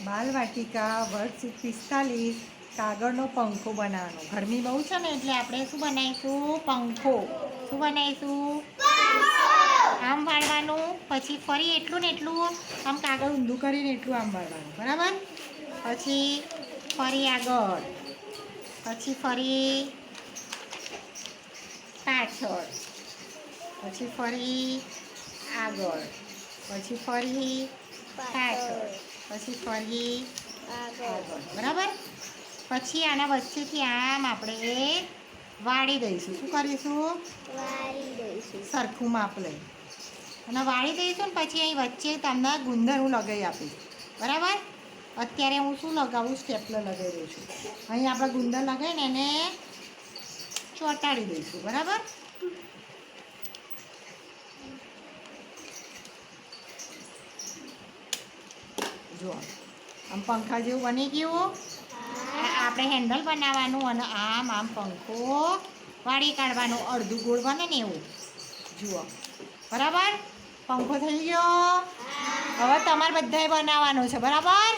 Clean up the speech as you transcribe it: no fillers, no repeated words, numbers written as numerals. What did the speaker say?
બાલવાટિકા worksheet 45 કાગળનો પંખો બનાવવાનો. ગરમી બહુ છે ને એટલે આપણે શું બનાવીશું? પંખો. શું બનાવીશું? આમ વાળવાનું, પછી ફરી એટલું ને એટલું આમ કાગળ ઊંધું કરીને એટલું આમ વાળવાનું, બરાબર? પછી ફરી આગળ, પછી ફરી પાછળ, પછી ફરી આગળ, પછી ફરી પાછળ, પછી ફરી આગળ, બરાબર? પછી આના વચ્ચેથી આમ આપણે વાળી દઈશું. શું કરીશું? વાળી દઈશું. સરખું માપ લઈ અને વાળી દઈશું ને પછી અહીં વચ્ચે તમને ગુંદર હું લગાવી આપીશ, બરાબર? અત્યારે હું શું લગાવું? સ્ટેપલર લગાવી દઉં છું. અહીં આપણે ગુંદર લગાવીને એને ચોંટાડી દઈશું, બરાબર? જુઓ આમ પંખા જેવું બની ગયું. આપણે હેન્ડલ બનાવવાનું અને આમ પંખો વાળી કાઢવાનો, અડધું ગોળ બને ને એવું. જુઓ, બરાબર? પંખો થઈ ગયો. હવે તમારે બધાએ બનાવવાનો છે, બરાબર?